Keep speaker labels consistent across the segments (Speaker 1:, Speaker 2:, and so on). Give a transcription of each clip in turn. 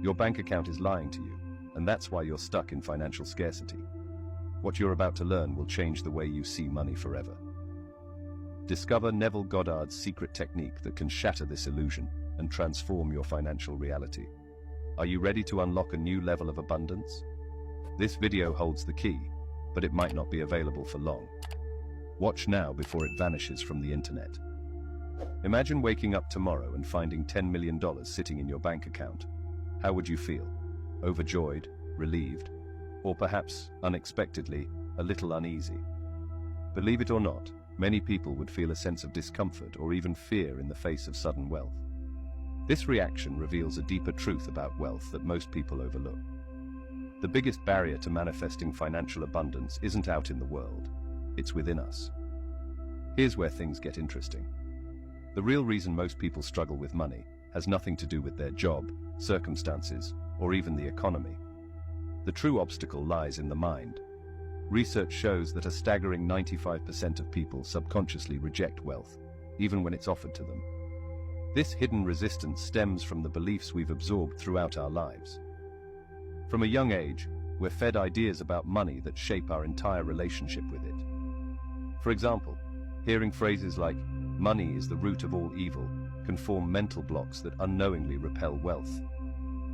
Speaker 1: Your bank account is lying to you, and that's why you're stuck in financial scarcity. What you're about to learn will change the way you see money forever. Discover Neville Goddard's secret technique that can shatter this illusion and transform your financial reality. Are you ready to unlock a new level of abundance? This video holds the key, but it might not be available for long. Watch now before it vanishes from the internet. Imagine waking up tomorrow and finding $10 million sitting in your bank account. How would you feel? Overjoyed, relieved, or perhaps, unexpectedly, a little uneasy? Believe it or not, many people would feel a sense of discomfort or even fear in the face of sudden wealth. This reaction reveals a deeper truth about wealth that most people overlook. The biggest barrier to manifesting financial abundance isn't out in the world, it's within us. Here's where things get interesting. The real reason most people struggle with money has nothing to do with their job, circumstances, or even the economy. The true obstacle lies in the mind. Research shows that a staggering 95% of people subconsciously reject wealth, even when it's offered to them. This hidden resistance stems from the beliefs we've absorbed throughout our lives. From a young age, we're fed ideas about money that shape our entire relationship with it. For example, hearing phrases like, "money is the root of all evil," can form mental blocks that unknowingly repel wealth.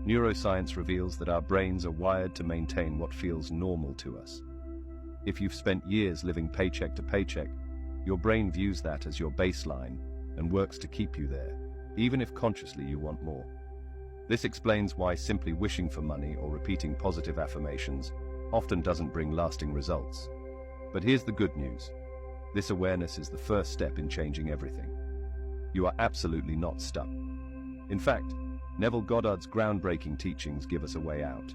Speaker 1: Neuroscience reveals that our brains are wired to maintain what feels normal to us. If you've spent years living paycheck to paycheck, your brain views that as your baseline and works to keep you there, even if consciously you want more. This explains why simply wishing for money or repeating positive affirmations often doesn't bring lasting results. But here's the good news. This awareness is the first step in changing everything. You are absolutely not stuck. In fact, Neville Goddard's groundbreaking teachings give us a way out.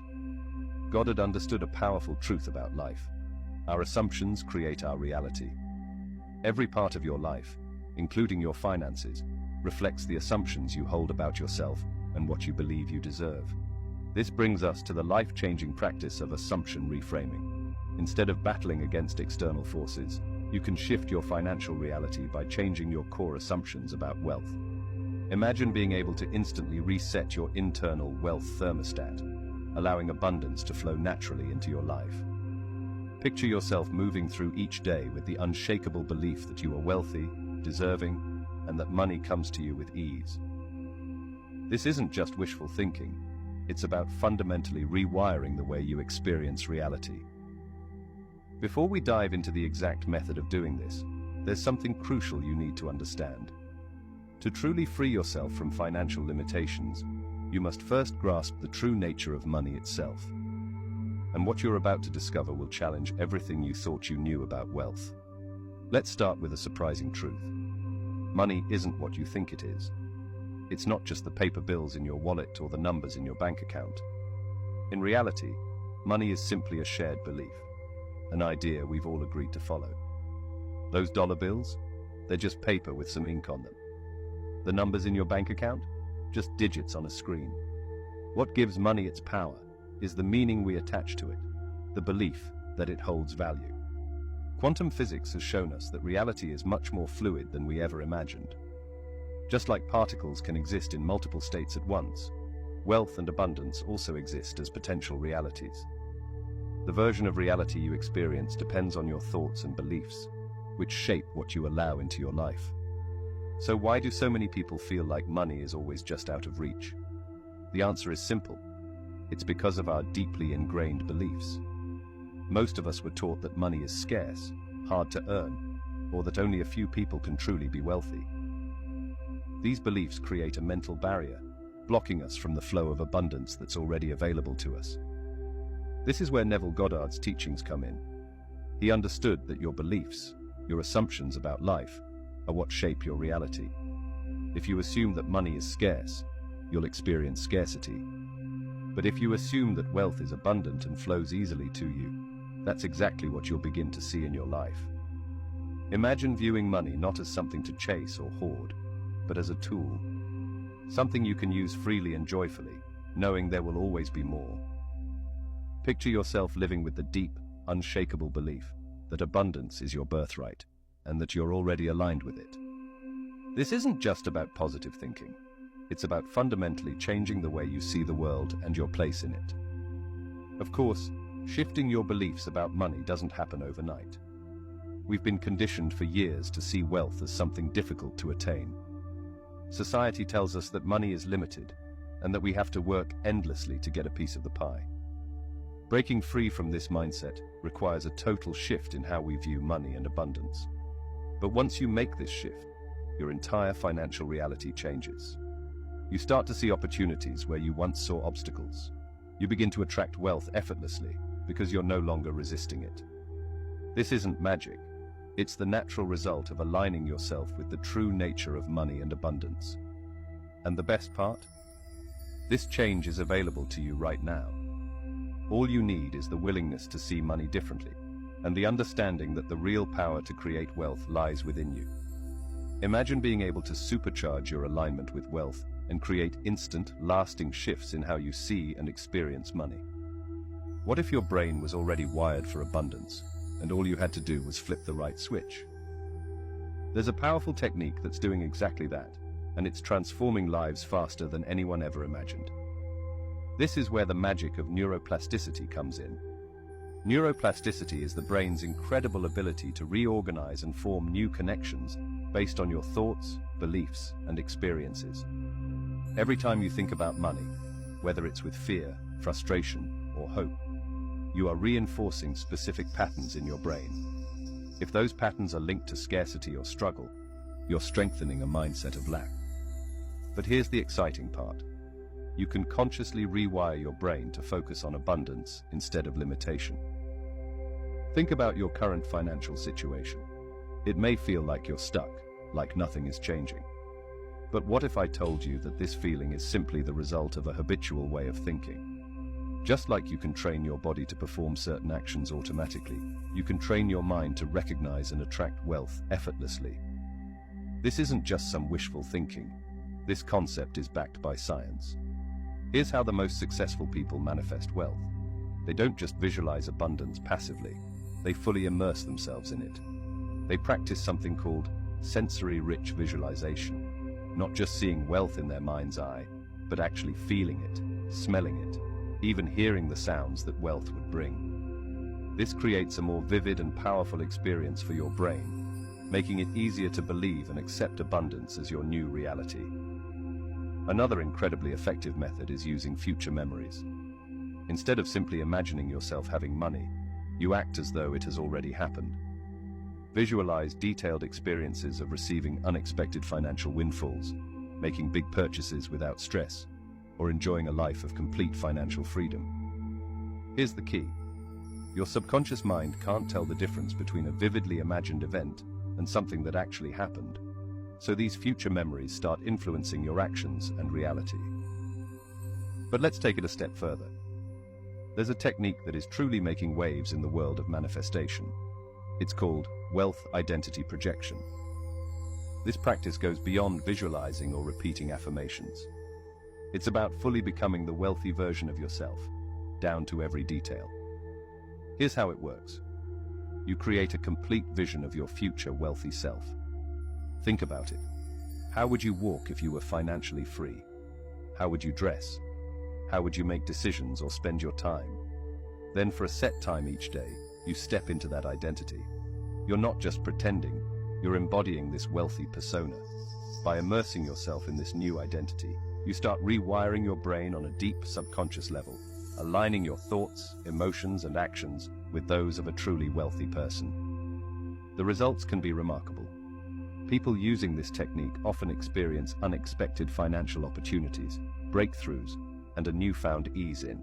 Speaker 1: Goddard understood a powerful truth about life. Our assumptions create our reality. Every part of your life, including your finances, reflects the assumptions you hold about yourself and what you believe you deserve. This brings us to the life-changing practice of assumption reframing. Instead of battling against external forces, you can shift your financial reality by changing your core assumptions about wealth. Imagine being able to instantly reset your internal wealth thermostat, allowing abundance to flow naturally into your life. Picture yourself moving through each day with the unshakable belief that you are wealthy, deserving, and that money comes to you with ease. This isn't just wishful thinking, it's about fundamentally rewiring the way you experience reality. Before we dive into the exact method of doing this, there's something crucial you need to understand. To truly free yourself from financial limitations, you must first grasp the true nature of money itself. And what you're about to discover will challenge everything you thought you knew about wealth. Let's start with a surprising truth. Money isn't what you think it is. It's not just the paper bills in your wallet or the numbers in your bank account. In reality, money is simply a shared belief, an idea we've all agreed to follow. Those dollar bills? They're just paper with some ink on them. The numbers in your bank account? Just digits on a screen. What gives money its power is the meaning we attach to it, the belief that it holds value. Quantum physics has shown us that reality is much more fluid than we ever imagined. Just like particles can exist in multiple states at once, wealth and abundance also exist as potential realities. The version of reality you experience depends on your thoughts and beliefs, which shape what you allow into your life. So why do so many people feel like money is always just out of reach? The answer is simple. It's because of our deeply ingrained beliefs. Most of us were taught that money is scarce, hard to earn, or that only a few people can truly be wealthy. These beliefs create a mental barrier, blocking us from the flow of abundance that's already available to us. This is where Neville Goddard's teachings come in. He understood that your beliefs, your assumptions about life, are what shape your reality. If you assume that money is scarce, you'll experience scarcity. But if you assume that wealth is abundant and flows easily to you, that's exactly what you'll begin to see in your life. Imagine viewing money not as something to chase or hoard, but as a tool. Something you can use freely and joyfully, knowing there will always be more. Picture yourself living with the deep, unshakable belief that abundance is your birthright, and that you're already aligned with it. This isn't just about positive thinking. It's about fundamentally changing the way you see the world and your place in it. Of course, shifting your beliefs about money doesn't happen overnight. We've been conditioned for years to see wealth as something difficult to attain. Society tells us that money is limited and that we have to work endlessly to get a piece of the pie. Breaking free from this mindset requires a total shift in how we view money and abundance. But once you make this shift, your entire financial reality changes. You start to see opportunities where you once saw obstacles. You begin to attract wealth effortlessly because you're no longer resisting it. This isn't magic. It's the natural result of aligning yourself with the true nature of money and abundance. And the best part? This change is available to you right now. All you need is the willingness to see money differently, and the understanding that the real power to create wealth lies within you. Imagine being able to supercharge your alignment with wealth and create instant, lasting shifts in how you see and experience money. What if your brain was already wired for abundance, and all you had to do was flip the right switch? There's a powerful technique that's doing exactly that, and it's transforming lives faster than anyone ever imagined. This is where the magic of neuroplasticity comes in. Neuroplasticity is the brain's incredible ability to reorganize and form new connections based on your thoughts, beliefs, and experiences. Every time you think about money, whether it's with fear, frustration, or hope, you are reinforcing specific patterns in your brain. If those patterns are linked to scarcity or struggle, you're strengthening a mindset of lack. But here's the exciting part. You can consciously rewire your brain to focus on abundance instead of limitation. Think about your current financial situation. It may feel like you're stuck, like nothing is changing. But what if I told you that this feeling is simply the result of a habitual way of thinking? Just like you can train your body to perform certain actions automatically, you can train your mind to recognize and attract wealth effortlessly. This isn't just some wishful thinking. This concept is backed by science. Here's how the most successful people manifest wealth. They don't just visualize abundance passively, they fully immerse themselves in it. They practice something called sensory-rich visualization, not just seeing wealth in their mind's eye, but actually feeling it, smelling it, even hearing the sounds that wealth would bring. This creates a more vivid and powerful experience for your brain, making it easier to believe and accept abundance as your new reality. Another incredibly effective method is using future memories. Instead of simply imagining yourself having money, you act as though it has already happened. Visualize detailed experiences of receiving unexpected financial windfalls, making big purchases without stress, or enjoying a life of complete financial freedom. Here's the key. Your subconscious mind can't tell the difference between a vividly imagined event and something that actually happened. So these future memories start influencing your actions and reality. But let's take it a step further. There's a technique that is truly making waves in the world of manifestation. It's called wealth identity projection. This practice goes beyond visualizing or repeating affirmations. It's about fully becoming the wealthy version of yourself, down to every detail. Here's how it works. You create a complete vision of your future wealthy self. Think about it. How would you walk if you were financially free? How would you dress? How would you make decisions or spend your time? Then for a set time each day, you step into that identity. You're not just pretending, you're embodying this wealthy persona. By immersing yourself in this new identity, you start rewiring your brain on a deep subconscious level, aligning your thoughts, emotions, and actions with those of a truly wealthy person. The results can be remarkable. People using this technique often experience unexpected financial opportunities, breakthroughs, and a newfound ease in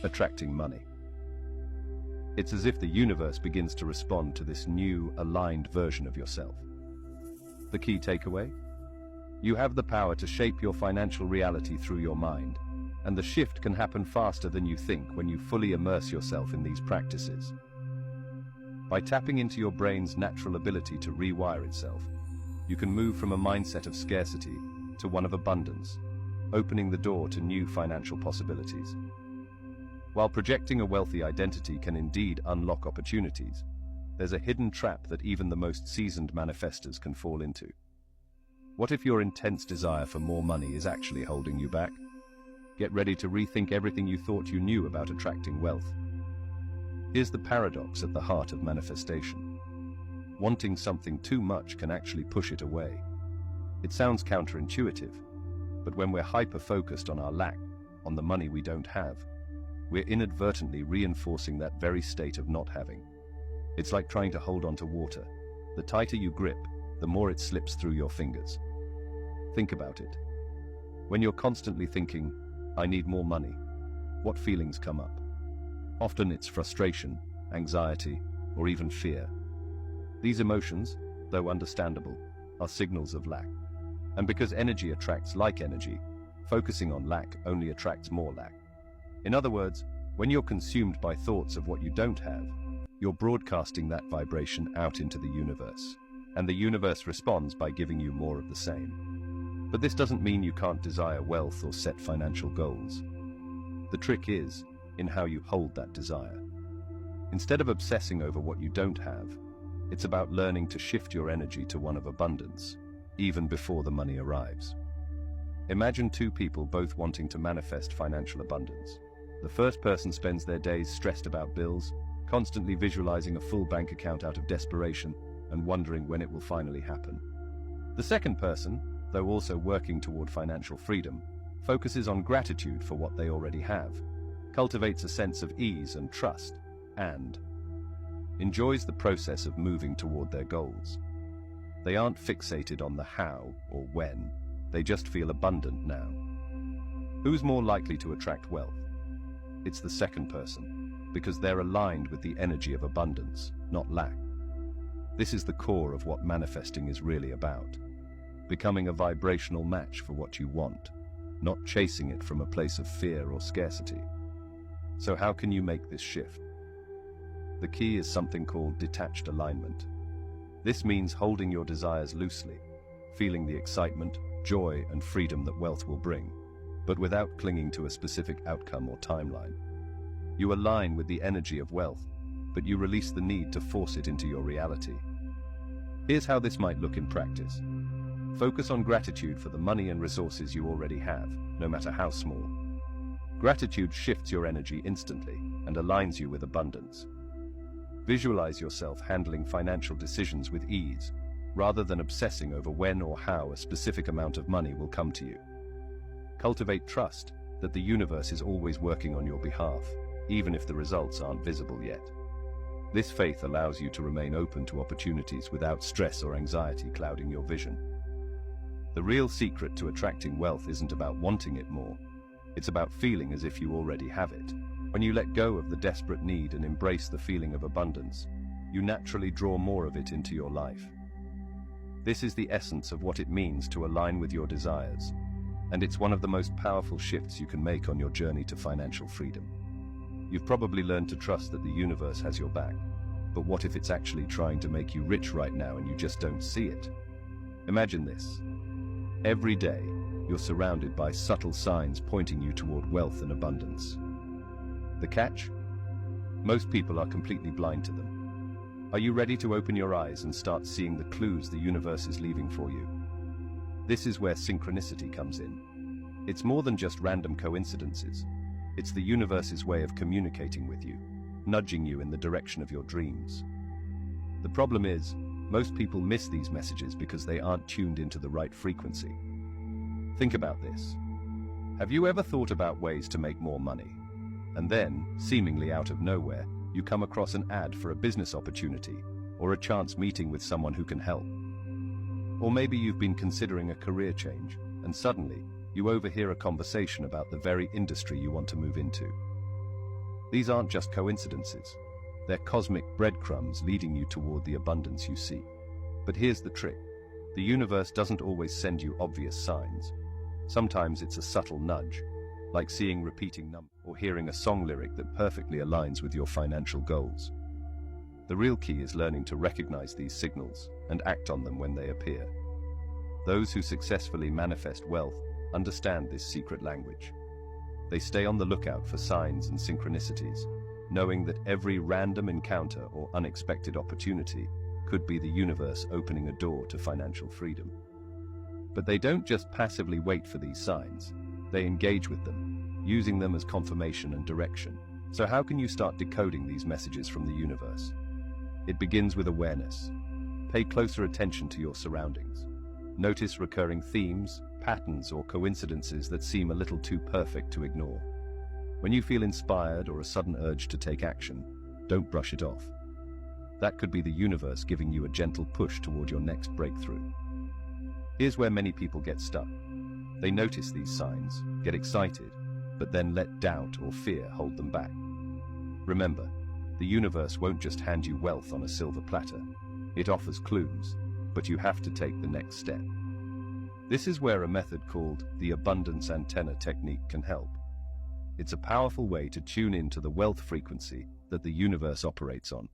Speaker 1: attracting money. It's as if the universe begins to respond to this new, aligned version of yourself. The key takeaway? You have the power to shape your financial reality through your mind, and the shift can happen faster than you think when you fully immerse yourself in these practices. By tapping into your brain's natural ability to rewire itself, you can move from a mindset of scarcity to one of abundance, opening the door to new financial possibilities. While projecting a wealthy identity can indeed unlock opportunities, there's a hidden trap that even the most seasoned manifestors can fall into. What if your intense desire for more money is actually holding you back? Get ready to rethink everything you thought you knew about attracting wealth. Here's the paradox at the heart of manifestation. Wanting something too much can actually push it away. It sounds counterintuitive, but when we're hyper-focused on our lack, on the money we don't have, we're inadvertently reinforcing that very state of not having. It's like trying to hold on to water. The tighter you grip, the more it slips through your fingers. Think about it. When you're constantly thinking, "I need more money," what feelings come up? Often it's frustration, anxiety, or even fear. These emotions, though understandable, are signals of lack. And because energy attracts like energy, focusing on lack only attracts more lack. In other words, when you're consumed by thoughts of what you don't have, you're broadcasting that vibration out into the universe. And the universe responds by giving you more of the same. But this doesn't mean you can't desire wealth or set financial goals. The trick is in how you hold that desire. Instead of obsessing over what you don't have, it's about learning to shift your energy to one of abundance, even before the money arrives. Imagine two people both wanting to manifest financial abundance. The first person spends their days stressed about bills, constantly visualizing a full bank account out of desperation and wondering when it will finally happen. The second person, though also working toward financial freedom, focuses on gratitude for what they already have, cultivates a sense of ease and trust, and enjoys the process of moving toward their goals. They aren't fixated on the how or when, they just feel abundant now. Who's more likely to attract wealth? It's the second person, because they're aligned with the energy of abundance, not lack. This is the core of what manifesting is really about. Becoming a vibrational match for what you want, not chasing it from a place of fear or scarcity. So how can you make this shift? The key is something called detached alignment. This means holding your desires loosely, feeling the excitement, joy, and freedom that wealth will bring, but without clinging to a specific outcome or timeline. You align with the energy of wealth, but you release the need to force it into your reality. Here's how this might look in practice. Focus on gratitude for the money and resources you already have, no matter how small. Gratitude shifts your energy instantly and aligns you with abundance. Visualize yourself handling financial decisions with ease, rather than obsessing over when or how a specific amount of money will come to you. Cultivate trust that the universe is always working on your behalf, even if the results aren't visible yet. This faith allows you to remain open to opportunities without stress or anxiety clouding your vision. The real secret to attracting wealth isn't about wanting it more. It's about feeling as if you already have it. When you let go of the desperate need and embrace the feeling of abundance, you naturally draw more of it into your life. This is the essence of what it means to align with your desires, and it's one of the most powerful shifts you can make on your journey to financial freedom. You've probably learned to trust that the universe has your back, but what if it's actually trying to make you rich right now and you just don't see it? Imagine this. Every day, you're surrounded by subtle signs pointing you toward wealth and abundance. The catch? Most people are completely blind to them. Are you ready to open your eyes and start seeing the clues the universe is leaving for you? This is where synchronicity comes in. It's more than just random coincidences. It's the universe's way of communicating with you, nudging you in the direction of your dreams. The problem is, most people miss these messages because they aren't tuned into the right frequency. Think about this. Have you ever thought about ways to make more money? And then, seemingly out of nowhere, you come across an ad for a business opportunity or a chance meeting with someone who can help. Or maybe you've been considering a career change, and suddenly, you overhear a conversation about the very industry you want to move into. These aren't just coincidences. They're cosmic breadcrumbs leading you toward the abundance you seek. But here's the trick. The universe doesn't always send you obvious signs. Sometimes it's a subtle nudge, like seeing repeating numbers or hearing a song lyric that perfectly aligns with your financial goals. The real key is learning to recognize these signals and act on them when they appear. Those who successfully manifest wealth understand this secret language. They stay on the lookout for signs and synchronicities, knowing that every random encounter or unexpected opportunity could be the universe opening a door to financial freedom. But they don't just passively wait for these signs. They engage with them, using them as confirmation and direction. So how can you start decoding these messages from the universe? It begins with awareness. Pay closer attention to your surroundings. Notice recurring themes, patterns, or coincidences that seem a little too perfect to ignore. When you feel inspired or a sudden urge to take action, don't brush it off. That could be the universe giving you a gentle push toward your next breakthrough. Here's where many people get stuck. They notice these signs, get excited, but then let doubt or fear hold them back. Remember, the universe won't just hand you wealth on a silver platter. It offers clues, but you have to take the next step. This is where a method called the abundance antenna technique can help. It's a powerful way to tune into the wealth frequency that the universe operates on.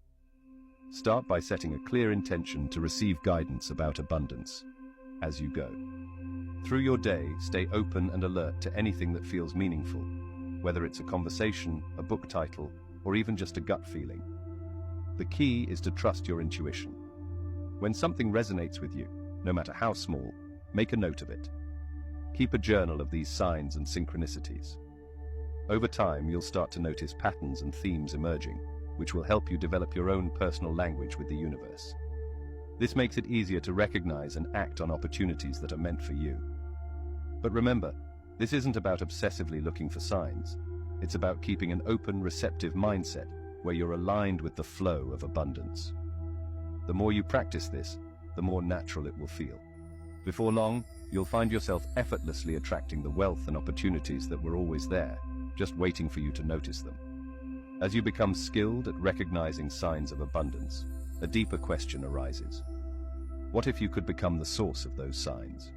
Speaker 1: Start by setting a clear intention to receive guidance about abundance as you go. Through your day, stay open and alert to anything that feels meaningful, whether it's a conversation, a book title, or even just a gut feeling. The key is to trust your intuition. When something resonates with you, no matter how small, make a note of it. Keep a journal of these signs and synchronicities. Over time, you'll start to notice patterns and themes emerging, which will help you develop your own personal language with the universe. This makes it easier to recognize and act on opportunities that are meant for you. But remember, this isn't about obsessively looking for signs. It's about keeping an open, receptive mindset where you're aligned with the flow of abundance. The more you practice this, the more natural it will feel. Before long, you'll find yourself effortlessly attracting the wealth and opportunities that were always there, just waiting for you to notice them. As you become skilled at recognizing signs of abundance, a deeper question arises. What if you could become the source of those signs?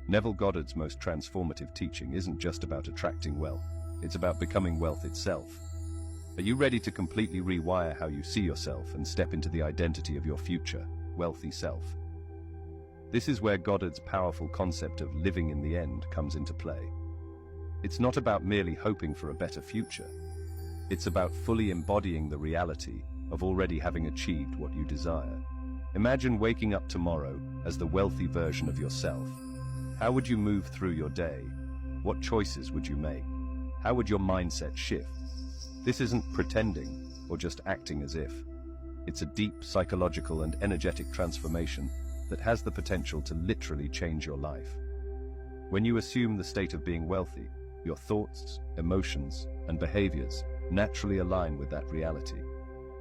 Speaker 1: Neville Goddard's most transformative teaching isn't just about attracting wealth, it's about becoming wealth itself. Are you ready to completely rewire how you see yourself and step into the identity of your future, wealthy self? This is where Goddard's powerful concept of living in the end comes into play. It's not about merely hoping for a better future. It's about fully embodying the reality of already having achieved what you desire. Imagine waking up tomorrow as the wealthy version of yourself. How would you move through your day? What choices would you make? How would your mindset shift? This isn't pretending or just acting as if. It's a deep psychological and energetic transformation that has the potential to literally change your life. When you assume the state of being wealthy, your thoughts, emotions, and behaviors naturally align with that reality.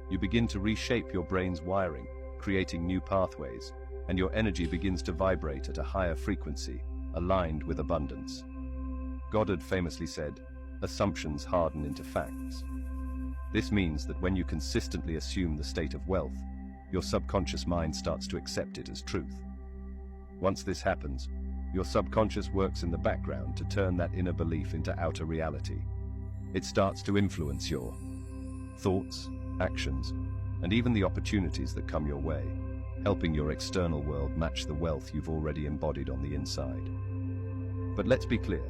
Speaker 1: You begin to reshape your brain's wiring, creating new pathways, and your energy begins to vibrate at a higher frequency, aligned with abundance. Goddard famously said, "Assumptions harden into facts." This means that when you consistently assume the state of wealth, your subconscious mind starts to accept it as truth. Once this happens, your subconscious works in the background to turn that inner belief into outer reality. It starts to influence your thoughts, actions, and even the opportunities that come your way, helping your external world match the wealth you've already embodied on the inside. But let's be clear,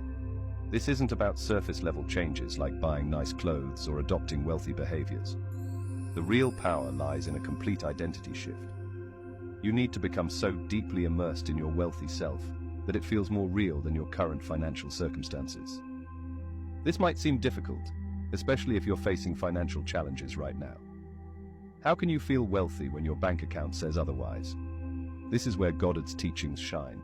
Speaker 1: this isn't about surface-level changes like buying nice clothes or adopting wealthy behaviors. The real power lies in a complete identity shift. You need to become so deeply immersed in your wealthy self that it feels more real than your current financial circumstances. This might seem difficult, especially if you're facing financial challenges right now. How can you feel wealthy when your bank account says otherwise? This is where Goddard's teachings shine.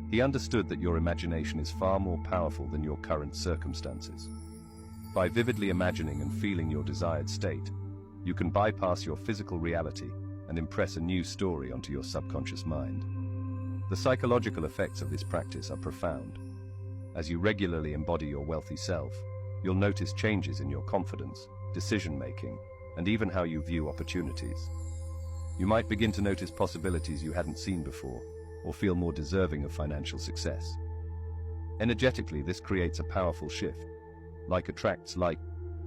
Speaker 1: He understood that your imagination is far more powerful than your current circumstances. By vividly imagining and feeling your desired state, you can bypass your physical reality and impress a new story onto your subconscious mind. The psychological effects of this practice are profound. As you regularly embody your wealthy self, you'll notice changes in your confidence, decision-making, and even how you view opportunities. You might begin to notice possibilities you hadn't seen before, or feel more deserving of financial success. Energetically, this creates a powerful shift. Like attracts like,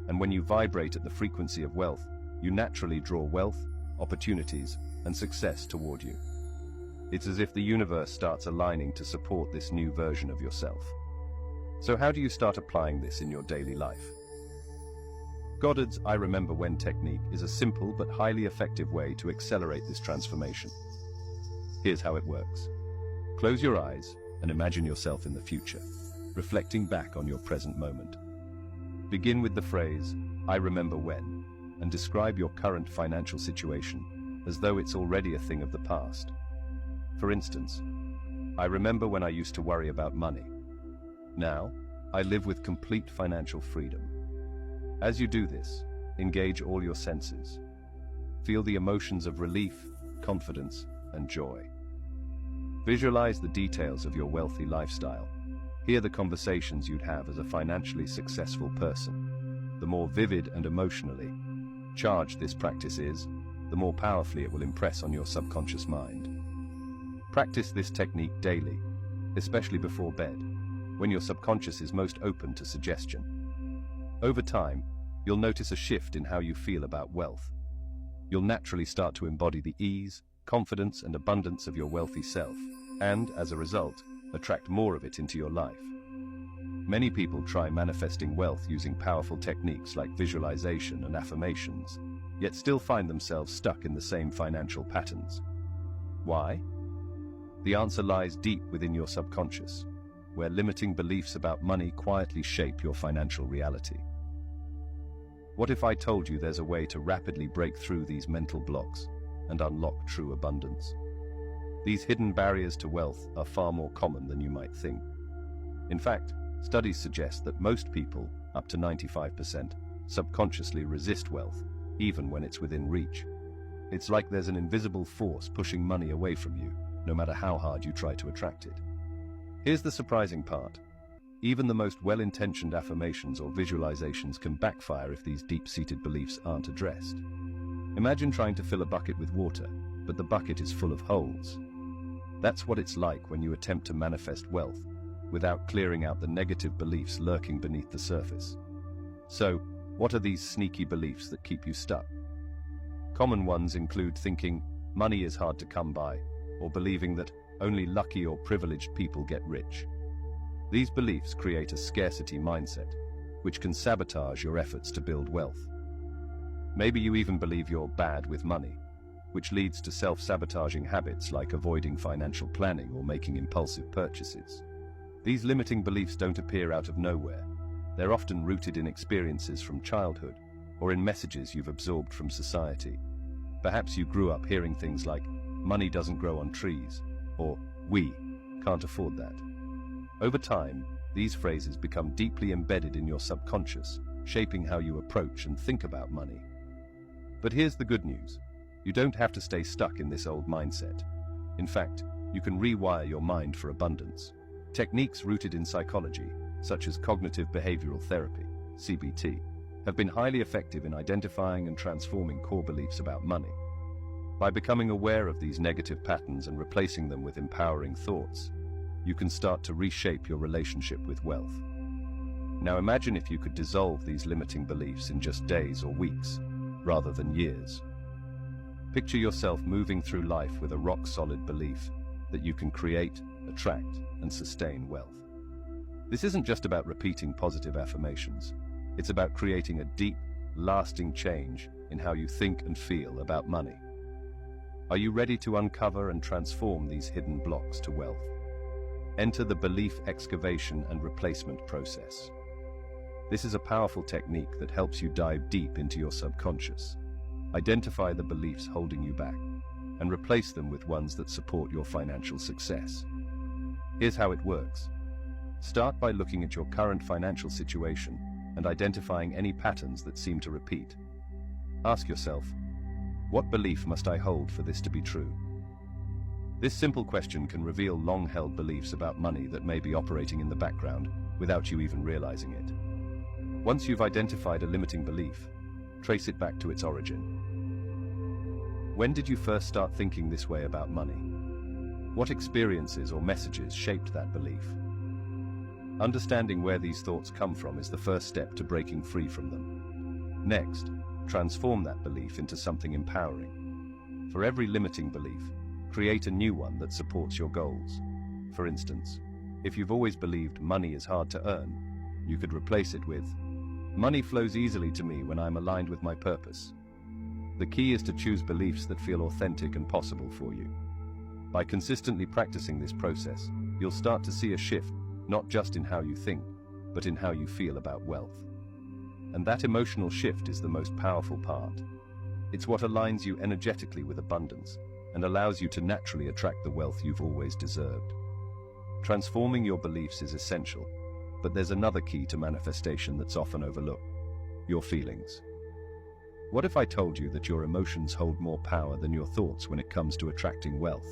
Speaker 1: and when you vibrate at the frequency of wealth, you naturally draw wealth, opportunities, and success toward you. It's as if the universe starts aligning to support this new version of yourself. So how do you start applying this in your daily life? Goddard's I Remember When technique is a simple but highly effective way to accelerate this transformation. Here's how it works. Close your eyes and imagine yourself in the future, reflecting back on your present moment. Begin with the phrase, "I remember when," and describe your current financial situation as though it's already a thing of the past. For instance, "I remember when I used to worry about money. Now, I live with complete financial freedom." As you do this, engage all your senses. Feel the emotions of relief, confidence, and joy. Visualize the details of your wealthy lifestyle. Hear the conversations you'd have as a financially successful person. The more vivid and emotionally charged this practice is, the more powerfully it will impress on your subconscious mind. Practice this technique daily, especially before bed, when your subconscious is most open to suggestion. Over time, you'll notice a shift in how you feel about wealth. You'll naturally start to embody the ease, confidence, and abundance of your wealthy self, and, as a result, attract more of it into your life. Many people try manifesting wealth using powerful techniques like visualization and affirmations, yet still find themselves stuck in the same financial patterns. Why? The answer lies deep within your subconscious, where limiting beliefs about money quietly shape your financial reality. What if I told you there's a way to rapidly break through these mental blocks and unlock true abundance? These hidden barriers to wealth are far more common than you might think. In fact, studies suggest that most people, up to 95%, subconsciously resist wealth, even when it's within reach. It's like there's an invisible force pushing money away from you, no matter how hard you try to attract it. Here's the surprising part. Even the most well-intentioned affirmations or visualizations can backfire if these deep-seated beliefs aren't addressed. Imagine trying to fill a bucket with water, but the bucket is full of holes. That's what it's like when you attempt to manifest wealth, without clearing out the negative beliefs lurking beneath the surface. So, what are these sneaky beliefs that keep you stuck? Common ones include thinking money is hard to come by, or believing that only lucky or privileged people get rich. These beliefs create a scarcity mindset, which can sabotage your efforts to build wealth. Maybe you even believe you're bad with money, which leads to self-sabotaging habits like avoiding financial planning or making impulsive purchases. These limiting beliefs don't appear out of nowhere. They're often rooted in experiences from childhood or in messages you've absorbed from society. Perhaps you grew up hearing things like, "Money doesn't grow on trees," or "We can't afford that." Over time, these phrases become deeply embedded in your subconscious, shaping how you approach and think about money. But here's the good news. You don't have to stay stuck in this old mindset. In fact, you can rewire your mind for abundance. Techniques rooted in psychology, such as cognitive behavioral therapy, CBT, have been highly effective in identifying and transforming core beliefs about money. By becoming aware of these negative patterns and replacing them with empowering thoughts, you can start to reshape your relationship with wealth. Now imagine if you could dissolve these limiting beliefs in just days or weeks, rather than years. Picture yourself moving through life with a rock-solid belief that you can create, attract, and sustain wealth. This isn't just about repeating positive affirmations. It's about creating a deep, lasting change in how you think and feel about money. Are you ready to uncover and transform these hidden blocks to wealth? Enter the belief excavation and replacement process. This is a powerful technique that helps you dive deep into your subconscious, identify the beliefs holding you back, and replace them with ones that support your financial success. Here's how it works. Start by looking at your current financial situation and identifying any patterns that seem to repeat. Ask yourself, what belief must I hold for this to be true? This simple question can reveal long-held beliefs about money that may be operating in the background without you even realizing it. Once you've identified a limiting belief, trace it back to its origin. When did you first start thinking this way about money? What experiences or messages shaped that belief? Understanding where these thoughts come from is the first step to breaking free from them. Next, transform that belief into something empowering. For every limiting belief, create a new one that supports your goals. For instance, if you've always believed money is hard to earn, you could replace it with, "Money flows easily to me when I'm aligned with my purpose." The key is to choose beliefs that feel authentic and possible for you. By consistently practicing this process, you'll start to see a shift, not just in how you think, but in how you feel about wealth. And that emotional shift is the most powerful part. It's what aligns you energetically with abundance and allows you to naturally attract the wealth you've always deserved. Transforming your beliefs is essential, but there's another key to manifestation that's often overlooked: your feelings. What if I told you that your emotions hold more power than your thoughts when it comes to attracting wealth?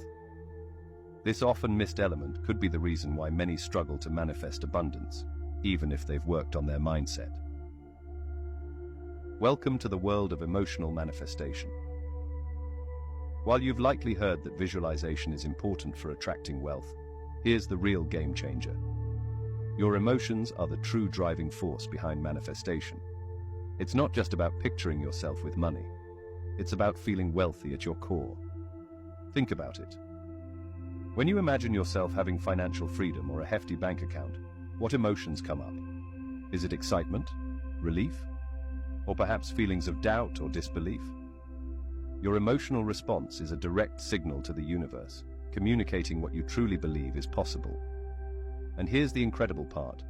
Speaker 1: This often missed element could be the reason why many struggle to manifest abundance, even if they've worked on their mindset. Welcome to the world of emotional manifestation. While you've likely heard that visualization is important for attracting wealth, here's the real game changer. Your emotions are the true driving force behind manifestation. It's not just about picturing yourself with money. It's about feeling wealthy at your core. Think about it. When you imagine yourself having financial freedom or a hefty bank account, what emotions come up? Is it excitement, relief, or perhaps feelings of doubt or disbelief? Your emotional response is a direct signal to the universe, communicating what you truly believe is possible. And here's the incredible part.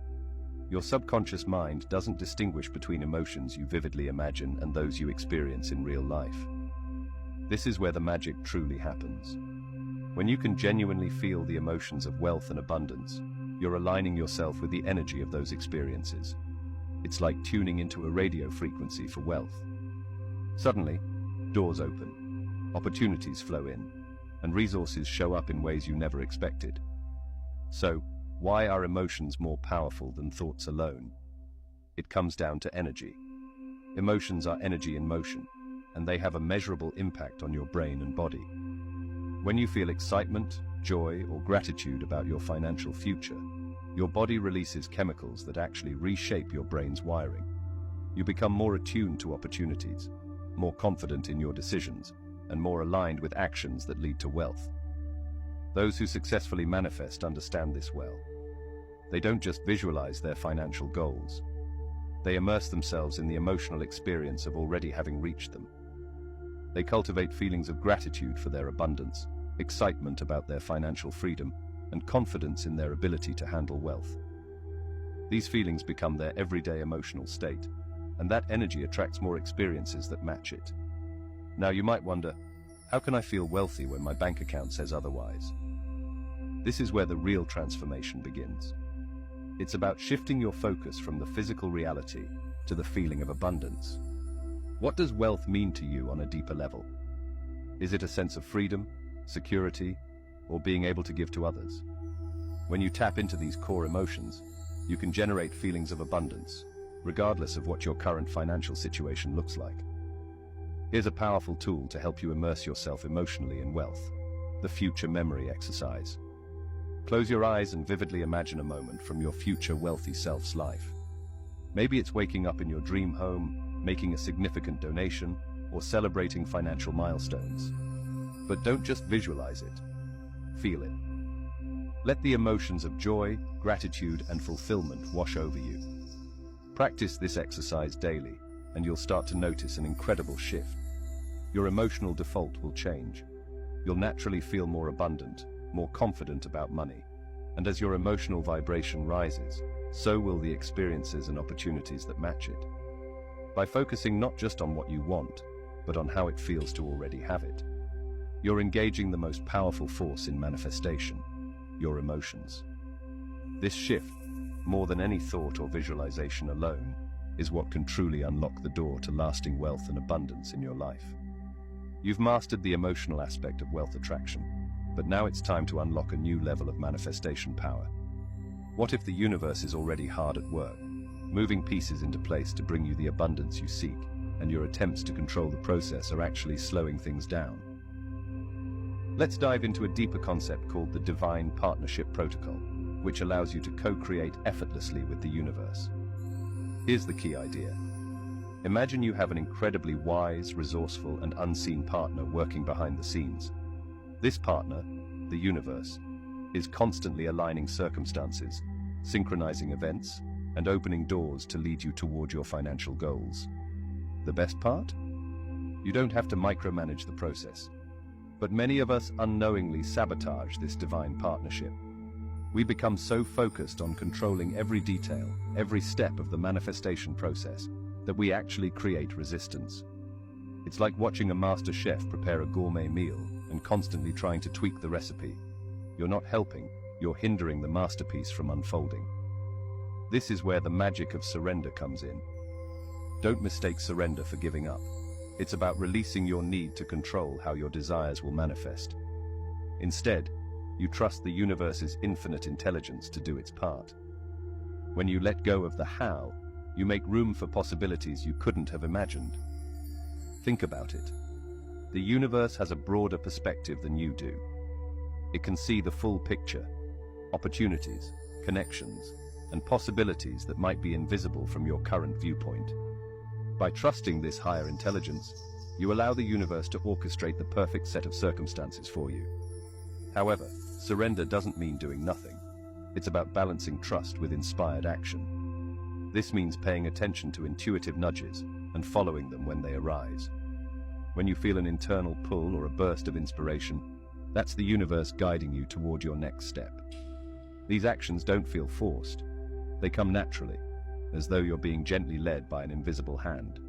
Speaker 1: Your subconscious mind doesn't distinguish between emotions you vividly imagine and those you experience in real life. This is where the magic truly happens. When you can genuinely feel the emotions of wealth and abundance, you're aligning yourself with the energy of those experiences. It's like tuning into a radio frequency for wealth. Suddenly, doors open, opportunities flow in, and resources show up in ways you never expected. So, why are emotions more powerful than thoughts alone? It comes down to energy. Emotions are energy in motion, and they have a measurable impact on your brain and body. When you feel excitement, joy, or gratitude about your financial future, your body releases chemicals that actually reshape your brain's wiring. You become more attuned to opportunities, more confident in your decisions, and more aligned with actions that lead to wealth. Those who successfully manifest understand this well. They don't just visualize their financial goals. They immerse themselves in the emotional experience of already having reached them. They cultivate feelings of gratitude for their abundance, excitement about their financial freedom, and confidence in their ability to handle wealth. These feelings become their everyday emotional state, and that energy attracts more experiences that match it. Now you might wonder, how can I feel wealthy when my bank account says otherwise? This is where the real transformation begins. It's about shifting your focus from the physical reality to the feeling of abundance. What does wealth mean to you on a deeper level? Is it a sense of freedom, security, or being able to give to others? When you tap into these core emotions, you can generate feelings of abundance, regardless of what your current financial situation looks like. Here's a powerful tool to help you immerse yourself emotionally in wealth: the future memory exercise. Close your eyes and vividly imagine a moment from your future wealthy self's life. Maybe it's waking up in your dream home, making a significant donation, or celebrating financial milestones. But don't just visualize it. Feel it. Let the emotions of joy, gratitude, and fulfillment wash over you. Practice this exercise daily, and you'll start to notice an incredible shift. Your emotional default will change. You'll naturally feel more abundant, more confident about money. And as your emotional vibration rises, so will the experiences and opportunities that match it. By focusing not just on what you want, but on how it feels to already have it, you're engaging the most powerful force in manifestation: your emotions. This shift, more than any thought or visualization alone, is what can truly unlock the door to lasting wealth and abundance in your life. You've mastered the emotional aspect of wealth attraction, but now it's time to unlock a new level of manifestation power. What if the universe is already hard at work, moving pieces into place to bring you the abundance you seek, and your attempts to control the process are actually slowing things down? Let's dive into a deeper concept called the Divine Partnership Protocol, which allows you to co-create effortlessly with the universe. Here's the key idea. Imagine you have an incredibly wise, resourceful, and unseen partner working behind the scenes. This partner, the universe, is constantly aligning circumstances, synchronizing events, and opening doors to lead you toward your financial goals. The best part? You don't have to micromanage the process. But many of us unknowingly sabotage this divine partnership. We become so focused on controlling every detail, every step of the manifestation process, that we actually create resistance. It's like watching a master chef prepare a gourmet meal and constantly trying to tweak the recipe. You're not helping, you're hindering the masterpiece from unfolding. This is where the magic of surrender comes in. Don't mistake surrender for giving up. It's about releasing your need to control how your desires will manifest. Instead, you trust the universe's infinite intelligence to do its part. When you let go of the how, you make room for possibilities you couldn't have imagined. Think about it. The universe has a broader perspective than you do. It can see the full picture, opportunities, connections, and possibilities that might be invisible from your current viewpoint. By trusting this higher intelligence, you allow the universe to orchestrate the perfect set of circumstances for you. However, surrender doesn't mean doing nothing. It's about balancing trust with inspired action. This means paying attention to intuitive nudges and following them when they arise. When you feel an internal pull or a burst of inspiration, that's the universe guiding you toward your next step. These actions don't feel forced. They come naturally, as though you're being gently led by an invisible hand.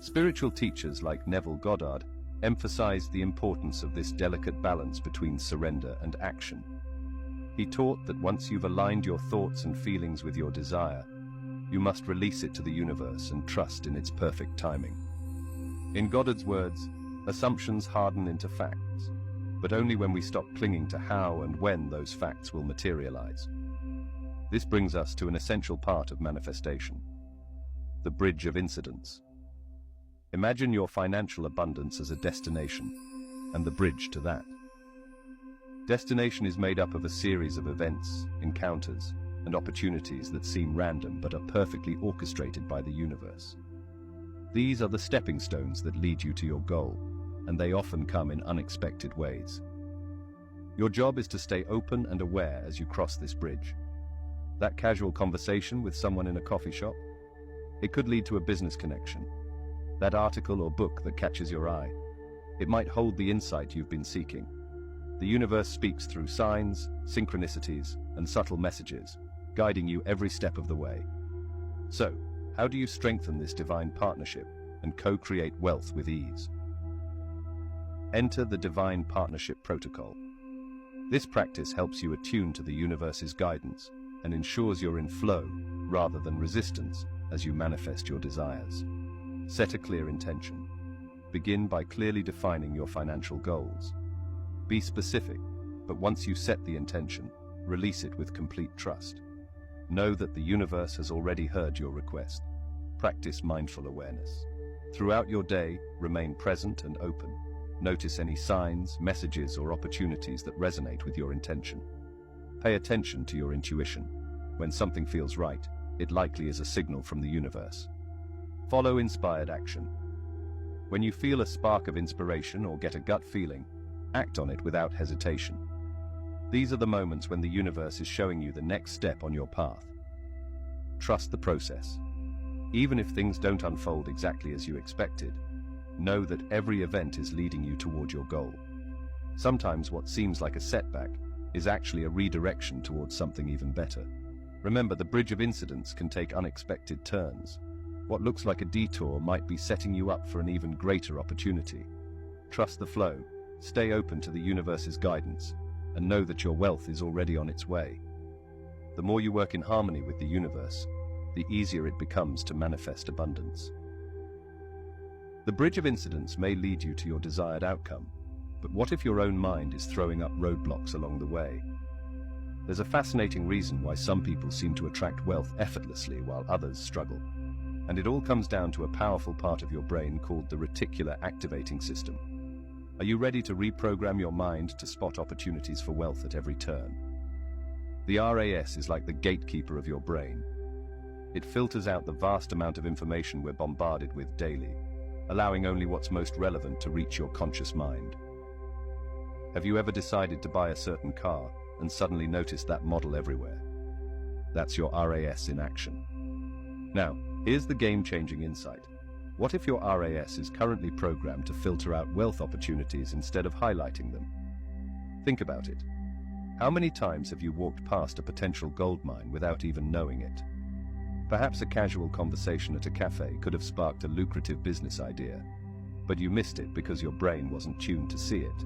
Speaker 1: Spiritual teachers like Neville Goddard emphasized the importance of this delicate balance between surrender and action. He taught that once you've aligned your thoughts and feelings with your desire, you must release it to the universe and trust in its perfect timing. In Goddard's words, assumptions harden into facts, but only when we stop clinging to how and when those facts will materialize. This brings us to an essential part of manifestation: the bridge of incidence. Imagine your financial abundance as a destination, and the bridge to that. Destination is made up of a series of events, encounters, and opportunities that seem random but are perfectly orchestrated by the universe. These are the stepping stones that lead you to your goal, and they often come in unexpected ways. Your job is to stay open and aware as you cross this bridge. That casual conversation with someone in a coffee shop? It could lead to a business connection. That article or book that catches your eye? It might hold the insight you've been seeking. The universe speaks through signs, synchronicities, and subtle messages, guiding you every step of the way. So, how do you strengthen this divine partnership and co-create wealth with ease? Enter the Divine Partnership Protocol. This practice helps you attune to the universe's guidance and ensures you're in flow rather than resistance as you manifest your desires. Set a clear intention. Begin by clearly defining your financial goals. Be specific, but once you set the intention, release it with complete trust. Know that the universe has already heard your request. Practice mindful awareness. Throughout your day, remain present and open. Notice any signs, messages, or opportunities that resonate with your intention. Pay attention to your intuition. When something feels right, it likely is a signal from the universe. Follow inspired action. When you feel a spark of inspiration or get a gut feeling, act on it without hesitation. These are the moments when the universe is showing you the next step on your path. Trust the process. Even if things don't unfold exactly as you expected, know that every event is leading you toward your goal. Sometimes what seems like a setback is actually a redirection towards something even better. Remember, the bridge of incidents can take unexpected turns. What looks like a detour might be setting you up for an even greater opportunity. Trust the flow, stay open to the universe's guidance, and know that your wealth is already on its way. The more you work in harmony with the universe, the easier it becomes to manifest abundance. The bridge of incidents may lead you to your desired outcome, but what if your own mind is throwing up roadblocks along the way? There's a fascinating reason why some people seem to attract wealth effortlessly while others struggle. And it all comes down to a powerful part of your brain called the reticular activating system. Are you ready to reprogram your mind to spot opportunities for wealth at every turn? The RAS is like the gatekeeper of your brain. It filters out the vast amount of information we're bombarded with daily, allowing only what's most relevant to reach your conscious mind. Have you ever decided to buy a certain car and suddenly noticed that model everywhere? That's your RAS in action. Now, here's the game-changing insight. What if your RAS is currently programmed to filter out wealth opportunities instead of highlighting them? Think about it. How many times have you walked past a potential gold mine without even knowing it? Perhaps a casual conversation at a cafe could have sparked a lucrative business idea, but you missed it because your brain wasn't tuned to see it.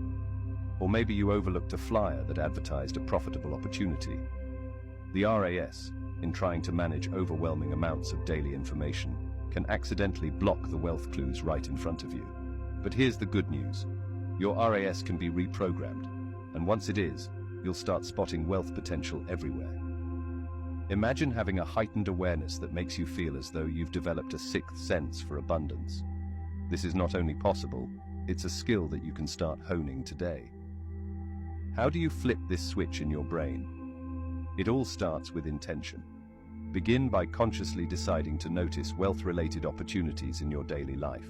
Speaker 1: Or maybe you overlooked a flyer that advertised a profitable opportunity. The RAS, in trying to manage overwhelming amounts of daily information, can accidentally block the wealth clues right in front of you. But here's the good news. Your RAS can be reprogrammed, and once it is, you'll start spotting wealth potential everywhere. Imagine having a heightened awareness that makes you feel as though you've developed a sixth sense for abundance. This is not only possible, it's a skill that you can start honing today. How do you flip this switch in your brain? It all starts with intention. Begin by consciously deciding to notice wealth-related opportunities in your daily life.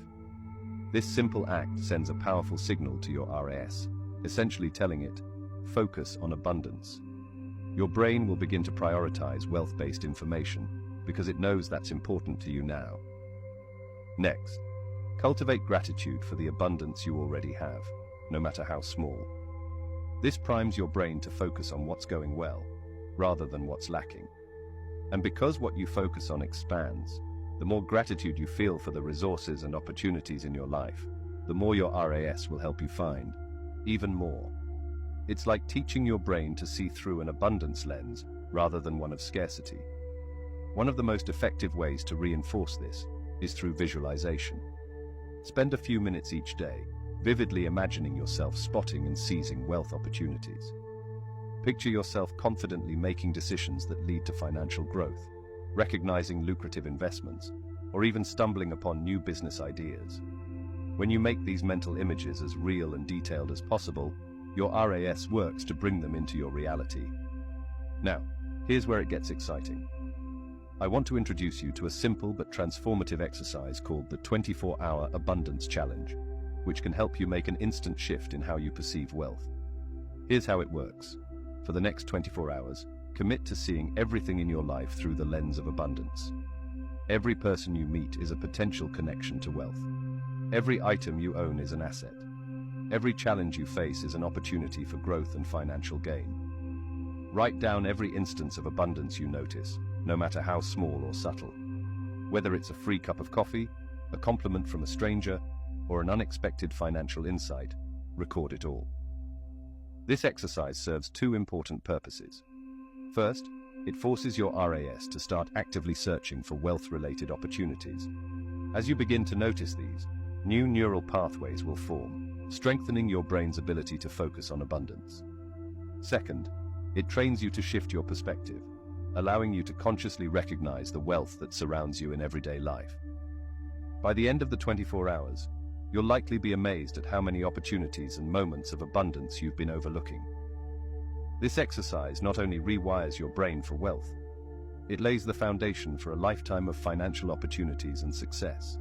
Speaker 1: This simple act sends a powerful signal to your RAS, essentially telling it, focus on abundance. Your brain will begin to prioritize wealth-based information because it knows that's important to you now. Next, cultivate gratitude for the abundance you already have, no matter how small. This primes your brain to focus on what's going well, rather than what's lacking. And because what you focus on expands, the more gratitude you feel for the resources and opportunities in your life, the more your RAS will help you find even more. It's like teaching your brain to see through an abundance lens rather than one of scarcity. One of the most effective ways to reinforce this is through visualization. Spend a few minutes each day vividly imagining yourself spotting and seizing wealth opportunities. Picture yourself confidently making decisions that lead to financial growth, recognizing lucrative investments, or even stumbling upon new business ideas. When you make these mental images as real and detailed as possible, your RAS works to bring them into your reality. Now, here's where it gets exciting. I want to introduce you to a simple but transformative exercise called the 24-Hour Abundance Challenge, which can help you make an instant shift in how you perceive wealth. Here's how it works. For the next 24 hours, commit to seeing everything in your life through the lens of abundance. Every person you meet is a potential connection to wealth. Every item you own is an asset. Every challenge you face is an opportunity for growth and financial gain. Write down every instance of abundance you notice, no matter how small or subtle. Whether it's a free cup of coffee, a compliment from a stranger, or an unexpected financial insight, record it all. This exercise serves two important purposes. First, it forces your RAS to start actively searching for wealth-related opportunities. As you begin to notice these, new neural pathways will form, strengthening your brain's ability to focus on abundance. Second, it trains you to shift your perspective, allowing you to consciously recognize the wealth that surrounds you in everyday life. By the end of the 24 hours, you'll likely be amazed at how many opportunities and moments of abundance you've been overlooking. This exercise not only rewires your brain for wealth, it lays the foundation for a lifetime of financial opportunities and success.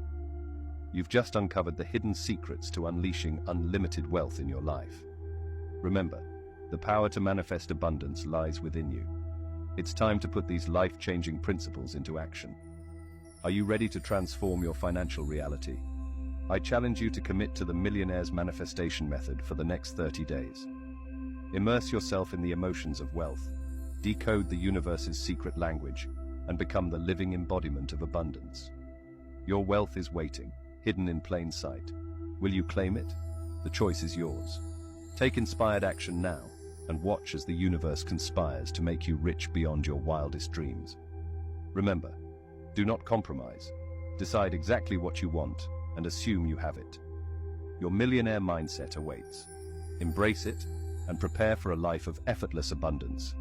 Speaker 1: You've just uncovered the hidden secrets to unleashing unlimited wealth in your life. Remember, the power to manifest abundance lies within you. It's time to put these life-changing principles into action. Are you ready to transform your financial reality? I challenge you to commit to the Millionaire's Manifestation Method for the next 30 days. Immerse yourself in the emotions of wealth, decode the universe's secret language, and become the living embodiment of abundance. Your wealth is waiting, hidden in plain sight. Will you claim it? The choice is yours. Take inspired action now, and watch as the universe conspires to make you rich beyond your wildest dreams. Remember, do not compromise. Decide exactly what you want, and assume you have it. Your millionaire mindset awaits. Embrace it, and prepare for a life of effortless abundance.